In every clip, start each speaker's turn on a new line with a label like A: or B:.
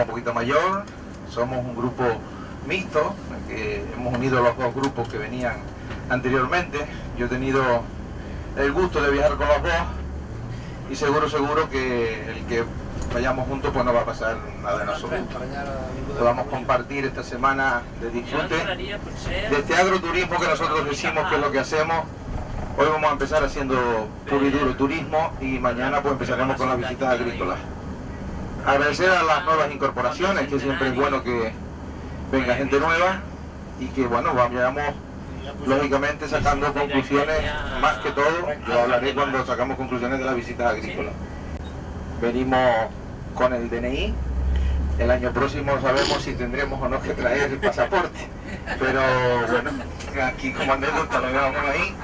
A: un poquito mayor, somos un grupo mixto, que hemos unido los dos grupos que venían anteriormente. Yo he tenido el gusto de viajar con los dos y seguro que el que vayamos juntos pues no va a pasar nada en absoluto. Podamos compartir esta semana de disfrute de este agroturismo que nosotros decimos que es lo que hacemos. Hoy vamos a empezar haciendo puro y duro turismo y mañana pues empezaremos con las visitas agrícolas. Agradecer a las nuevas incorporaciones, que siempre es bueno que venga gente nueva y que bueno, vayamos lógicamente sacando conclusiones, más que todo, yo hablaré cuando sacamos conclusiones de las visitas agrícolas. Venimos con el DNI, el año próximo sabemos si tendremos o no que traer el pasaporte, pero bueno, aquí como anécdota lo llevamos ahí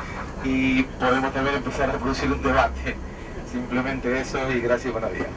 A: y podemos también empezar a producir un debate. Simplemente eso y gracias y buenos días.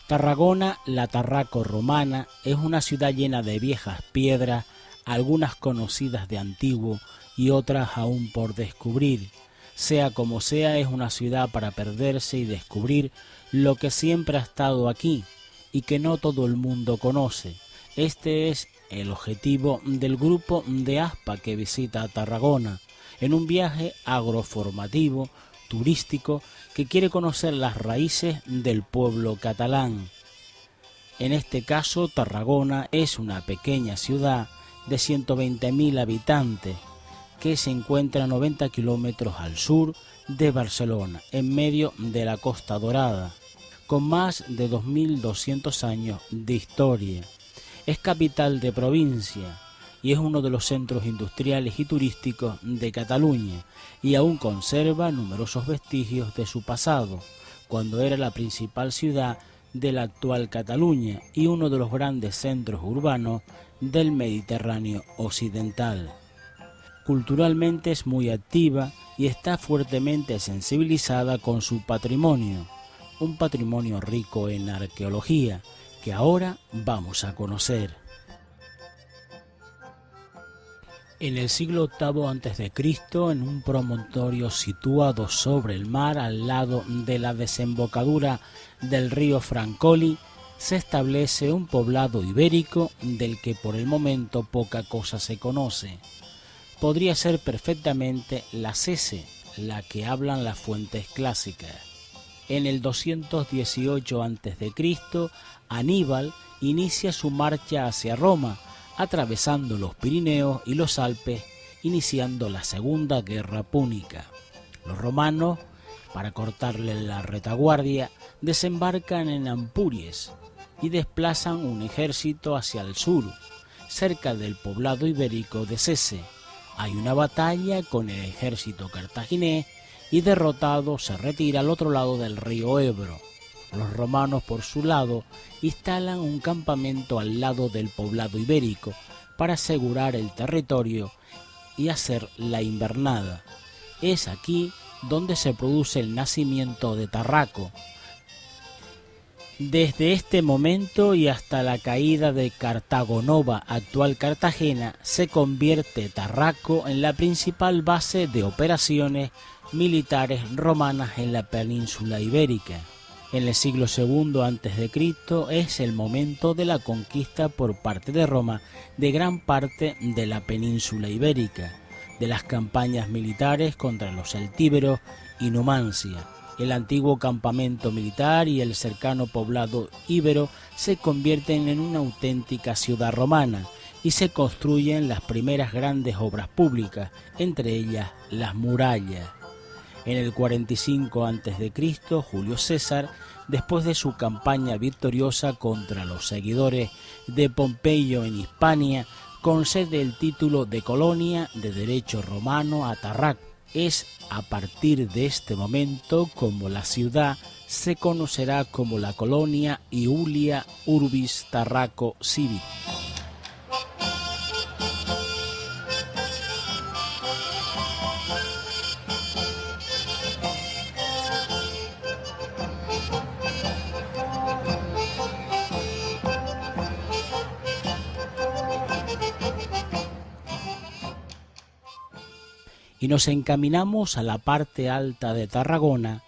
B: Tarragona, la Tarraco romana, es una ciudad llena de viejas piedras, algunas conocidas de antiguo y otras aún por descubrir. Sea como sea, es una ciudad para perderse y descubrir lo que siempre ha estado aquí y que no todo el mundo conoce. Este es el objetivo del grupo de ASPA que visita Tarragona, en un viaje agroformativo, turístico, que quiere conocer las raíces del pueblo catalán. En este caso, Tarragona es una pequeña ciudad de 120.000 habitantes que se encuentra a 90 kilómetros al sur de Barcelona, en medio de la Costa Dorada, con más de 2.200 años de historia. Es capital de provincia y es uno de los centros industriales y turísticos de Cataluña y aún conserva numerosos vestigios de su pasado, cuando era la principal ciudad de la actual Cataluña y uno de los grandes centros urbanos del Mediterráneo occidental. Culturalmente es muy activa y está fuertemente sensibilizada con su patrimonio, un patrimonio rico en arqueología que ahora vamos a conocer. En el siglo VIII a.C., en un promontorio situado sobre el mar al lado de la desembocadura del río Francoli, se establece un poblado ibérico del que por el momento poca cosa se conoce. Podría ser perfectamente la Sese, la que hablan las fuentes clásicas. En el 218 a.C., Aníbal inicia su marcha hacia Roma, atravesando los Pirineos y los Alpes, iniciando la Segunda Guerra Púnica. Los romanos, para cortarle la retaguardia, desembarcan en Ampuries y desplazan un ejército hacia el sur, cerca del poblado ibérico de Sese. Hay una batalla con el ejército cartaginés y derrotado se retira al otro lado del río Ebro. Los romanos, por su lado, instalan un campamento al lado del poblado ibérico para asegurar el territorio y hacer la invernada. Es aquí donde se produce el nacimiento de Tarraco. Desde este momento y hasta la caída de Cartago Nova, actual Cartagena, se convierte Tarraco en la principal base de operaciones militares romanas en la península ibérica. En el siglo II a.C. es el momento de la conquista por parte de Roma de gran parte de la península ibérica, de las campañas militares contra los celtíberos y Numancia. El antiguo campamento militar y el cercano poblado íbero se convierten en una auténtica ciudad romana y se construyen las primeras grandes obras públicas, entre ellas las murallas. En el 45 a.C., Julio César, después de su campaña victoriosa contra los seguidores de Pompeyo en Hispania, concede el título de colonia de derecho romano a Tarraco. Es a partir de este momento como la ciudad se conocerá como la colonia Iulia Urbis Tarraco Civit. y nos encaminamos a la parte alta de Tarragona,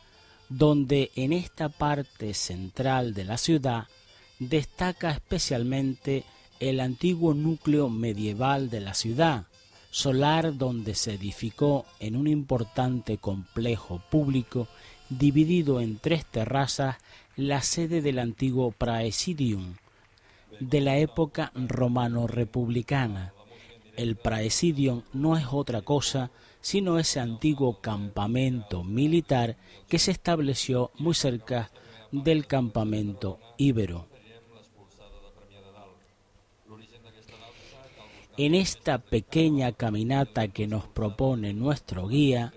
B: donde en esta parte central de la ciudad destaca especialmente el antiguo núcleo medieval de la ciudad, solar donde se edificó en un importante complejo público dividido en 3 terrazas la sede del antiguo Praesidium de la época romano-republicana. El Praesidium no es otra cosa sino ese antiguo campamento militar que se estableció muy cerca del campamento íbero. En esta pequeña caminata que nos propone nuestro guía,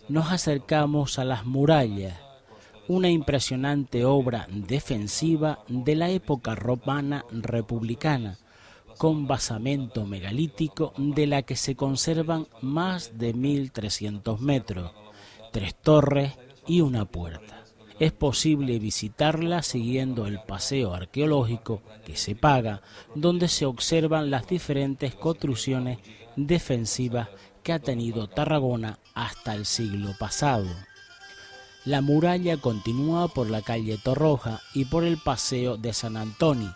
B: nos acercamos a las murallas, una impresionante obra defensiva de la época romana republicana, con basamento megalítico de la que se conservan más de 1.300 metros, 3 torres y una puerta. Es posible visitarla siguiendo el paseo arqueológico que se paga, donde se observan las diferentes construcciones defensivas que ha tenido Tarragona hasta el siglo pasado. La muralla continúa por la calle Torroja y por el paseo de San Antoni.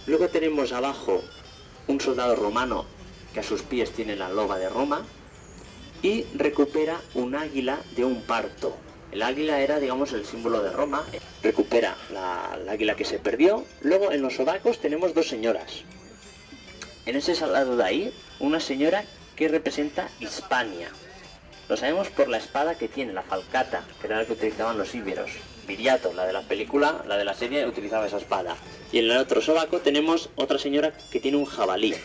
C: Luego tenemos abajo un soldado romano que a sus pies tiene la loba de Roma y recupera un águila de un parto. El águila era, digamos, el símbolo de Roma. Recupera la águila que se perdió. Luego en los sobacos tenemos 2 señoras. En ese lado de ahí, una señora que representa Hispania. Lo sabemos por la espada que tiene, la falcata, que era la que utilizaban los íberos. Viriato, la de la película, la de la serie, utilizaba esa espada. Y en el otro sobaco tenemos otra señora que tiene un jabalí,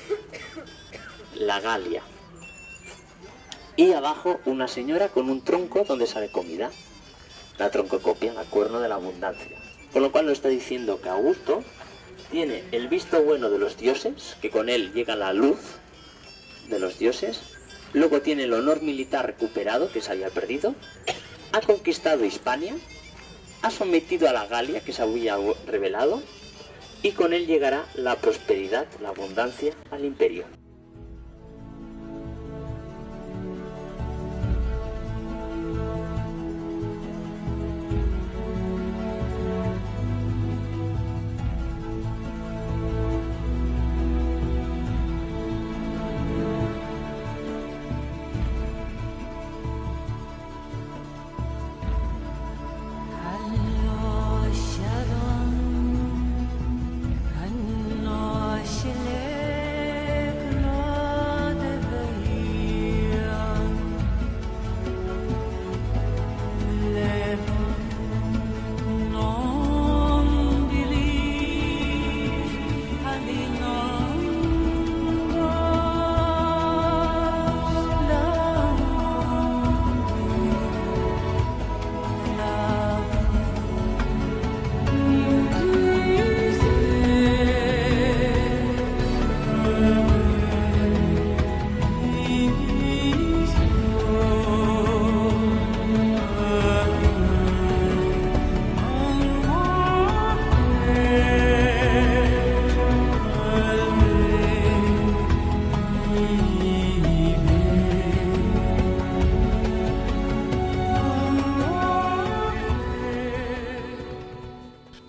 C: la Galia. Y abajo una señora con un tronco donde sale comida, la troncocopia, la cuerno de la abundancia. Con lo cual nos está diciendo que Augusto tiene el visto bueno de los dioses, que con él llega la luz de los dioses. Luego tiene el honor militar recuperado, que se había perdido. Ha conquistado Hispania, ha sometido a la Galia, que se había rebelado, y con él llegará la prosperidad, la abundancia al imperio.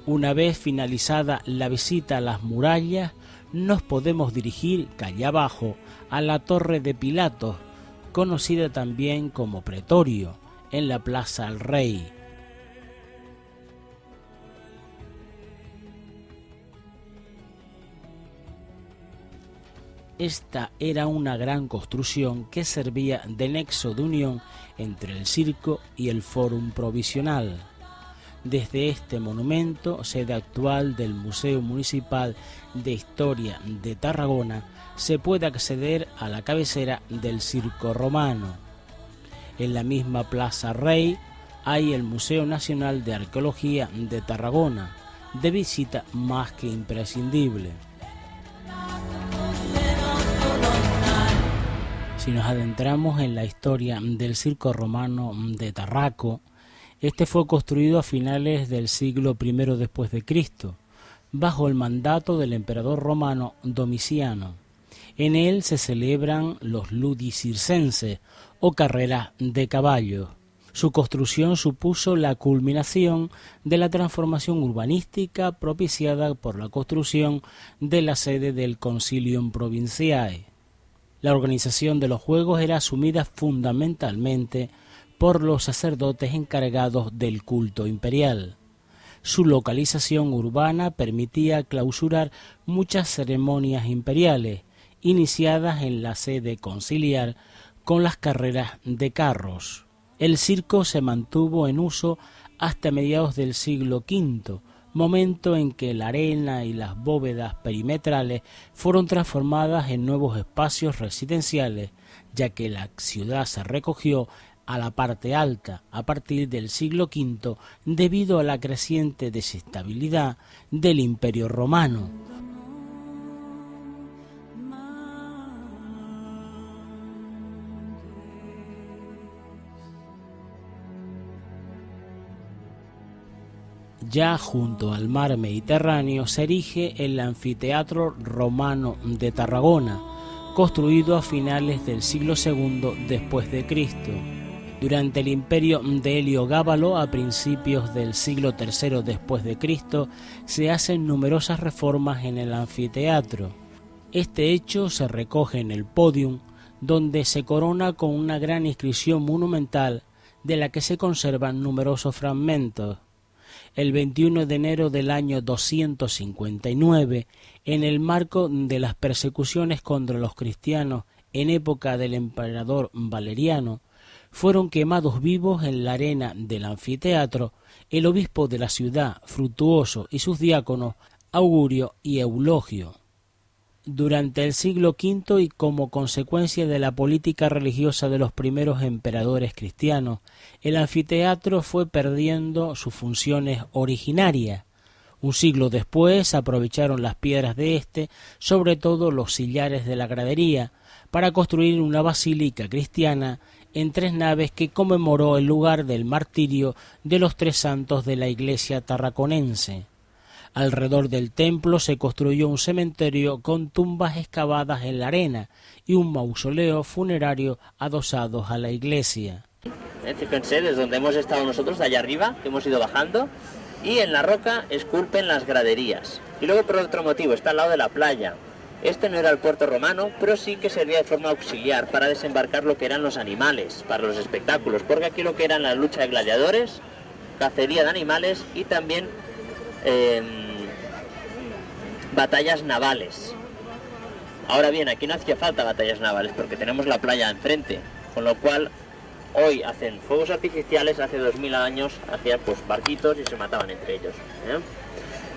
B: Una vez finalizada la visita a las murallas, nos podemos dirigir calle abajo a la Torre de Pilatos, conocida también como Pretorio, en la Plaza del Rey. Esta era una gran construcción que servía de nexo de unión entre el circo y el Fórum Provisional. Desde este monumento, sede actual del Museo Municipal de Historia de Tarragona, se puede acceder a la cabecera del Circo Romano. En la misma Plaza Rey hay el Museo Nacional de Arqueología de Tarragona, de visita más que imprescindible. Si nos adentramos en la historia del circo romano de Tarraco, este fue construido a finales del siglo I después de Cristo, bajo el mandato del emperador romano Domiciano. En él se celebran los ludi circenses o carreras de caballos. Su construcción supuso la culminación de la transformación urbanística propiciada por la construcción de la sede del Concilium Provinciae. La organización de los juegos era asumida fundamentalmente por los sacerdotes encargados del culto imperial. Su localización urbana permitía clausurar muchas ceremonias imperiales, iniciadas en la sede conciliar con las carreras de carros. El circo se mantuvo en uso hasta mediados del siglo V, momento en que la arena y las bóvedas perimetrales fueron transformadas en nuevos espacios residenciales, ya que la ciudad se recogió a la parte alta a partir del siglo V debido a la creciente desestabilidad del Imperio Romano. Ya junto al mar Mediterráneo se erige el Anfiteatro Romano de Tarragona, construido a finales del siglo II después de Cristo. Durante el imperio de Heliogábalo, a principios del siglo III después de Cristo, se hacen numerosas reformas en el anfiteatro. Este hecho se recoge en el podium, donde se corona con una gran inscripción monumental de la que se conservan numerosos fragmentos. El 21 de enero del año 259, en el marco de las persecuciones contra los cristianos en época del emperador Valeriano, fueron quemados vivos en la arena del anfiteatro el obispo de la ciudad, Frutuoso, y sus diáconos, Augurio y Eulogio. Durante el siglo V y como consecuencia de la política religiosa de los primeros emperadores cristianos, el anfiteatro fue perdiendo sus funciones originarias. Un siglo después aprovecharon las piedras de este, sobre todo los sillares de la gradería, para construir una basílica cristiana en 3 naves que conmemoró el lugar del martirio de los 3 santos de la iglesia tarraconense. Alrededor del templo se construyó un cementerio con tumbas excavadas en la arena y un mausoleo funerario adosados a la iglesia.
C: Fíjense, desde donde hemos estado nosotros, de allá arriba, que hemos ido bajando, y en la roca esculpen las graderías. Y luego por otro motivo, está al lado de la playa. Este no era el puerto romano, pero sí que servía de forma auxiliar para desembarcar lo que eran los animales, para los espectáculos, porque aquí lo que eran la lucha de gladiadores, cacería de animales y también batallas navales. Ahora bien, aquí no hacía falta batallas navales porque tenemos la playa enfrente, con lo cual hoy hacen fuegos artificiales, hace 2000 años hacían pues barquitos y se mataban entre ellos,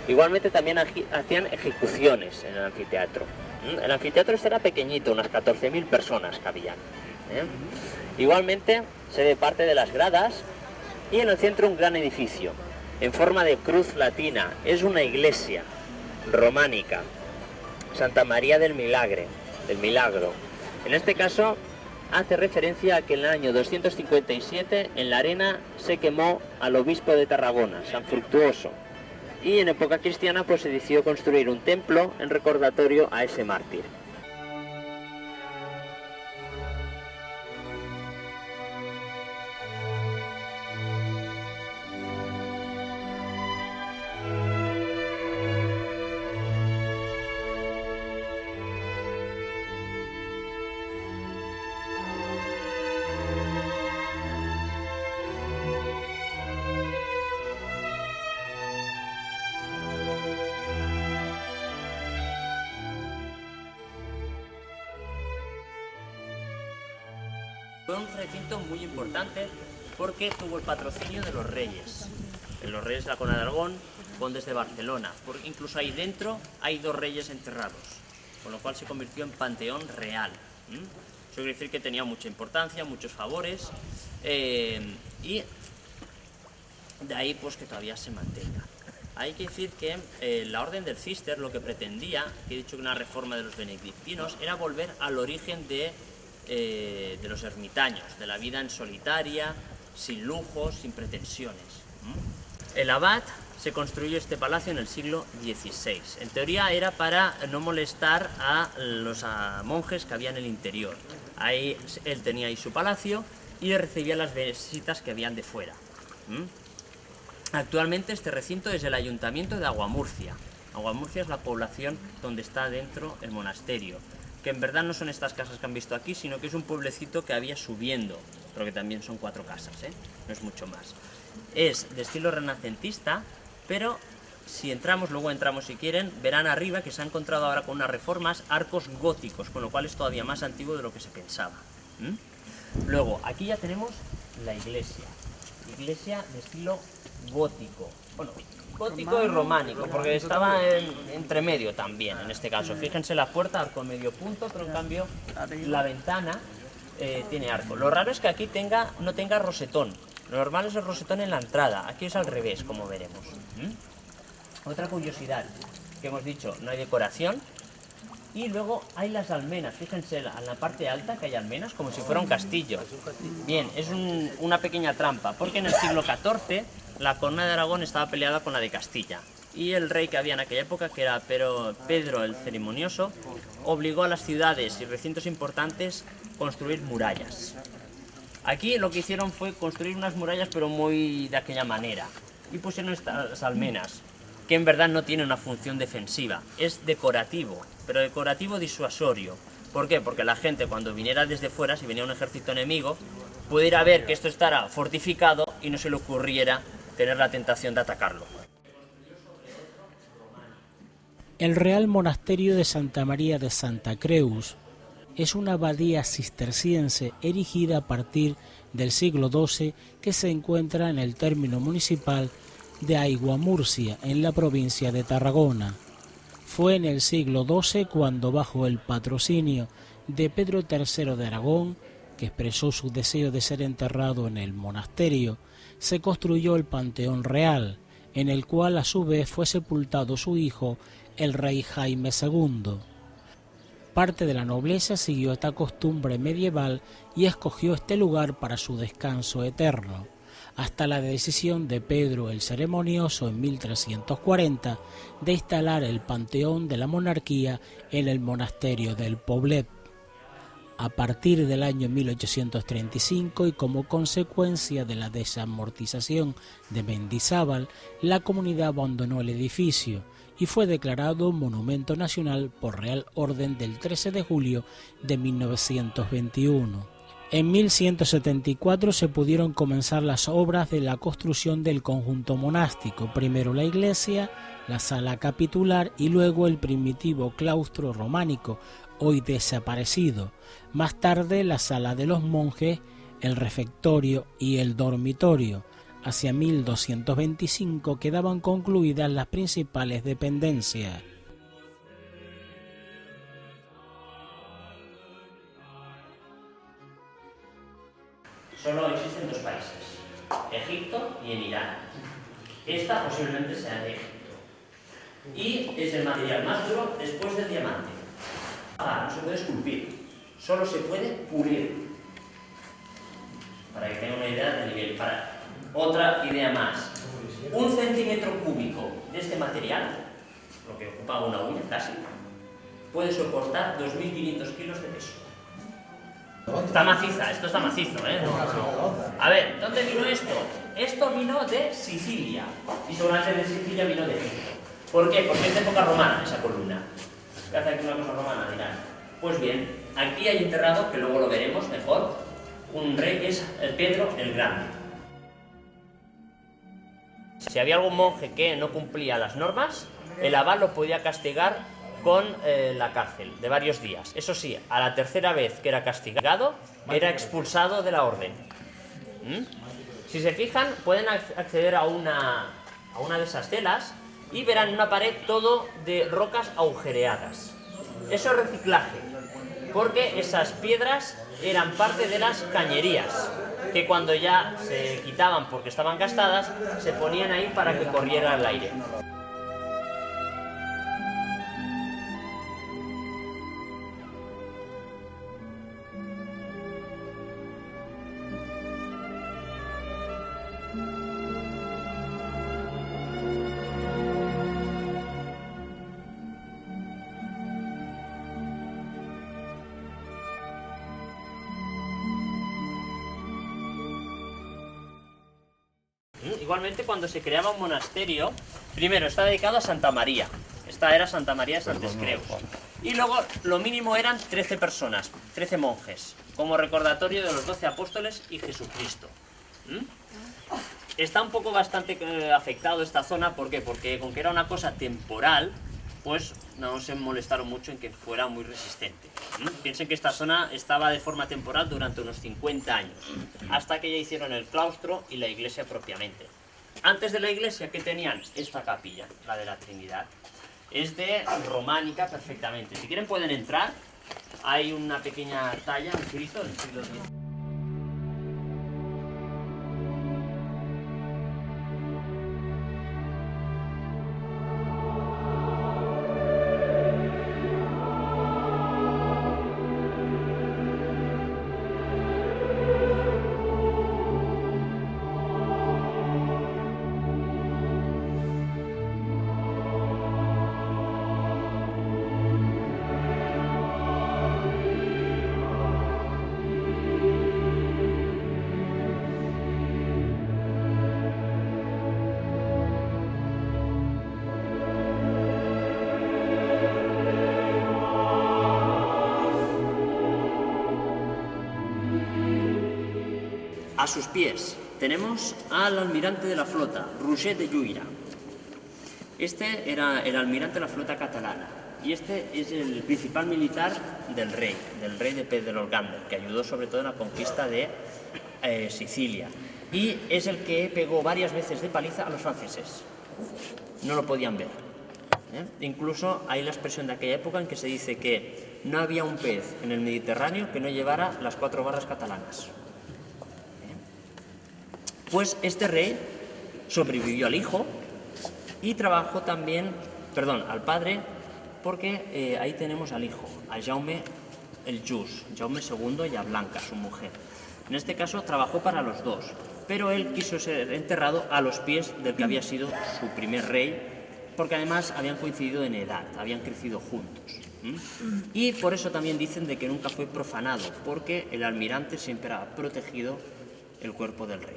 C: Igualmente también hacían ejecuciones en el anfiteatro. El anfiteatro este era pequeñito, unas 14.000 personas cabían. Igualmente se ve parte de las gradas y en el centro un gran edificio en forma de cruz latina. Es una iglesia románica, Santa María del Milagro. En este caso hace referencia a que en el año 257 en la arena se quemó al obispo de Tarragona, San Fructuoso, y en época cristiana pues se decidió construir un templo en recordatorio a ese mártir. Fue un recinto muy importante porque tuvo el patrocinio de los reyes. Los reyes de la Corona de Aragón, condes de Barcelona, porque incluso ahí dentro hay 2 reyes enterrados, con lo cual se convirtió en panteón real. Eso quiere decir que tenía mucha importancia, muchos favores, y de ahí pues que todavía se mantenga. Hay que decir que la Orden del Císter lo que pretendía, que he dicho que una reforma de los benedictinos, era volver al origen de de los ermitaños, de la vida en solitaria, sin lujos, sin pretensiones. El abad se construyó este palacio en el siglo XVI. En teoría era para no molestar a los monjes que había en el interior. Ahí él tenía ahí su palacio y recibía las visitas que habían de fuera. Actualmente este recinto es el ayuntamiento de Aguamurcia. Aguamurcia es la población donde está dentro el monasterio, que en verdad no son estas casas que han visto aquí, sino que es un pueblecito que había subiendo, pero que también son 4 casas, no es mucho más. Es de estilo renacentista, pero si entramos, luego entramos si quieren, verán arriba que se ha encontrado ahora con unas reformas arcos góticos, con lo cual es todavía más antiguo de lo que se pensaba. Luego, aquí ya tenemos la iglesia de estilo gótico, bueno, gótico y románico, porque estaba entre medio también, en este caso. Fíjense la puerta, arco en medio punto, pero en cambio la ventana tiene arco. Lo raro es que aquí no tenga rosetón. Lo normal es el rosetón en la entrada, aquí es al revés, como veremos. Otra curiosidad que hemos dicho, no hay decoración. Y luego hay las almenas, fíjense en la parte alta que hay almenas, como si fuera un castillo. Bien, es una pequeña trampa, porque en el siglo XIV la corona de Aragón estaba peleada con la de Castilla. Y el rey que había en aquella época, que era Pedro el Ceremonioso, obligó a las ciudades y recintos importantes a construir murallas. Aquí lo que hicieron fue construir unas murallas, pero muy de aquella manera. Y pusieron estas almenas, que en verdad no tienen una función defensiva, es decorativo, pero decorativo disuasorio. ¿Por qué? Porque la gente cuando viniera desde fuera, si venía un ejército enemigo, pudiera ver que esto estará fortificado y no se le ocurriera tener la tentación de atacarlo.
B: El Real Monasterio de Santa María de Santa Creus es una abadía cisterciense erigida a partir del siglo XII que se encuentra en el término municipal de Aiguamurcia, en la provincia de Tarragona. Fue en el siglo XII cuando, bajo el patrocinio de Pedro III de Aragón, que expresó su deseo de ser enterrado en el monasterio, se construyó el Panteón Real, en el cual a su vez fue sepultado su hijo, el rey Jaime II. Parte de la nobleza siguió esta costumbre medieval y escogió este lugar para su descanso eterno, hasta la decisión de Pedro el Ceremonioso en 1340 de instalar el panteón de la monarquía en el monasterio del Poblet. A partir del año 1835 y como consecuencia de la desamortización de Mendizábal, la comunidad abandonó el edificio y fue declarado Monumento Nacional por Real Orden del 13 de julio de 1921. En 1174 se pudieron comenzar las obras de la construcción del conjunto monástico, primero la iglesia, la sala capitular y luego el primitivo claustro románico, hoy desaparecido. Más tarde la sala de los monjes, el refectorio y el dormitorio. Hacia 1225 quedaban concluidas las principales dependencias.
C: Solo existen 2 países, Egipto y en Irán. Esta posiblemente sea de Egipto. Y es el material más duro después del diamante. No se puede esculpir, solo se puede pulir. Para que tengan una idea del nivel. Otra idea más. 1 centímetro cúbico de este material, lo que ocupa una uña casi, puede soportar 2.500 kilos de peso. Está maciza, esto está macizo, A ver, ¿dónde vino esto? Esto vino de Sicilia, y seguramente de Sicilia vino de Egipto. ¿Por qué? Porque es de época romana esa columna. ¿Qué hace aquí una cosa romana? Dirán. Pues bien, aquí hay enterrado, que luego lo veremos mejor, un rey que es el Pedro el Grande. Si había algún monje que no cumplía las normas, el abad lo podía castigar con la cárcel de varios días. Eso sí, a la tercera vez que era castigado, era expulsado de la orden. Si se fijan, pueden acceder a una de esas celas y verán en una pared todo de rocas agujereadas. Eso es reciclaje, porque esas piedras eran parte de las cañerías, que cuando ya se quitaban porque estaban gastadas, se ponían ahí para que corriera el aire. igualmente cuando se creaba un monasterio, primero está dedicado a Santa María. Esta era Santa María de Santes Creus. Y luego lo mínimo eran 13 personas, 13 monjes, como recordatorio de los 12 apóstoles y Jesucristo. Está un poco bastante afectado esta zona, ¿por qué? Porque con que era una cosa temporal, pues no se molestaron mucho en que fuera muy resistente. Piensen que esta zona estaba de forma temporal durante unos 50 años, hasta que ya hicieron el claustro y la iglesia propiamente. Antes de la iglesia, ¿qué tenían? Esta capilla, la de la Trinidad. Es de románica perfectamente. Si quieren pueden entrar. Hay una pequeña talla, un Cristo del siglo X. A sus pies tenemos al almirante de la flota, Roger de Lluira. Este era el almirante de la flota catalana y este es el principal militar del rey de Pedro el Grande, que ayudó sobre todo en la conquista de Sicilia. Y es el que pegó varias veces de paliza a los franceses. No lo podían ver. Incluso hay la expresión de aquella época en que se dice que no había un pez en el Mediterráneo que no llevara las 4 barras catalanas. Pues este rey sobrevivió al hijo y trabajó también, al padre, porque ahí tenemos al hijo, a Jaume el Just, Jaume II y a Blanca, su mujer. En este caso trabajó para los dos, pero él quiso ser enterrado a los pies del que había sido su primer rey, porque además habían coincidido en edad, habían crecido juntos. Y por eso también dicen de que nunca fue profanado, porque el almirante siempre ha protegido el cuerpo del rey.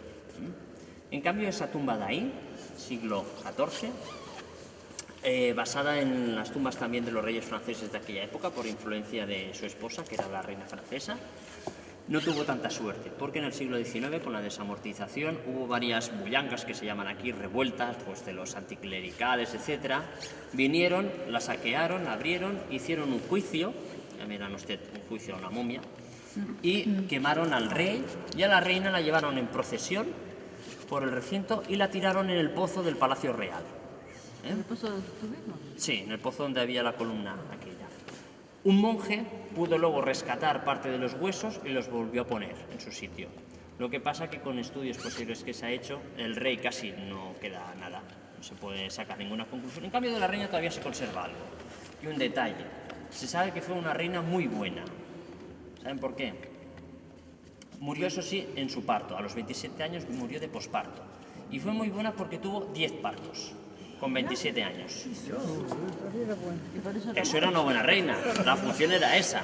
C: En cambio, esa tumba de ahí, siglo XIV, basada en las tumbas también de los reyes franceses de aquella época, por influencia de su esposa, que era la reina francesa, no tuvo tanta suerte, porque en el siglo XIX, con la desamortización, hubo varias bullangas que se llaman aquí revueltas, pues de los anticlericales, etc. Vinieron, la saquearon, la abrieron, hicieron un juicio, ya miran usted, un juicio a una momia, y quemaron al rey y a la reina la llevaron en procesión por el recinto y la tiraron en el pozo del Palacio Real.
D: ¿En el pozo de Tubino?
C: Sí, en el pozo donde había la columna aquella. Un monje pudo luego rescatar parte de los huesos y los volvió a poner en su sitio. Lo que pasa que con estudios posteriores que se ha hecho, el rey casi no queda nada, no se puede sacar ninguna conclusión. En cambio de la reina todavía se conserva algo. Y un detalle, se sabe que fue una reina muy buena. ¿Saben por qué? Murió, eso sí, en su parto. A los 27 años murió de posparto. Y fue muy buena porque tuvo 10 partos, con 27 años. Eso era una buena reina. La función era esa.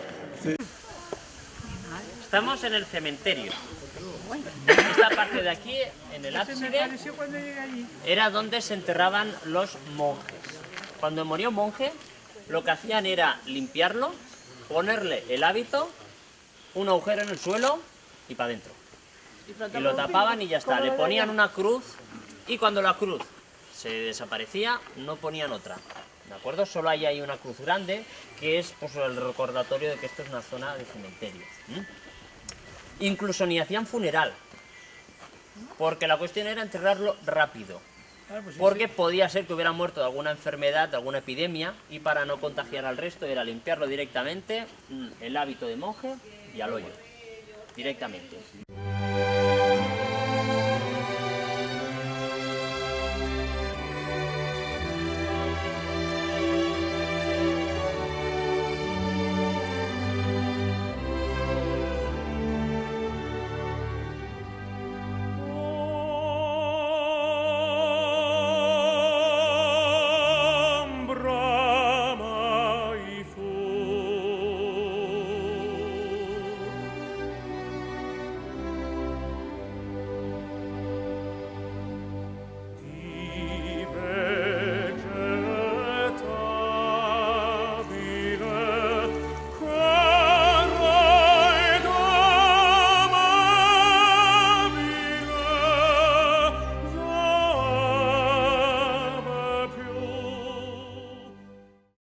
C: Estamos en el cementerio. Esta parte de aquí, en el ábside, era donde se enterraban los monjes. Cuando murió un monje, lo que hacían era limpiarlo, ponerle el hábito, un agujero en el suelo y para adentro. Y lo tapaban y ya está. Le ponían una cruz y cuando la cruz se desaparecía, no ponían otra. ¿De acuerdo? Solo hay ahí una cruz grande que es pues, el recordatorio de que esto es una zona de cementerio. Incluso ni hacían funeral, porque la cuestión era enterrarlo rápido. Porque podía ser que hubiera muerto de alguna enfermedad, de alguna epidemia, y para no contagiar al resto era limpiarlo directamente, el hábito de monje y al hoyo, directamente.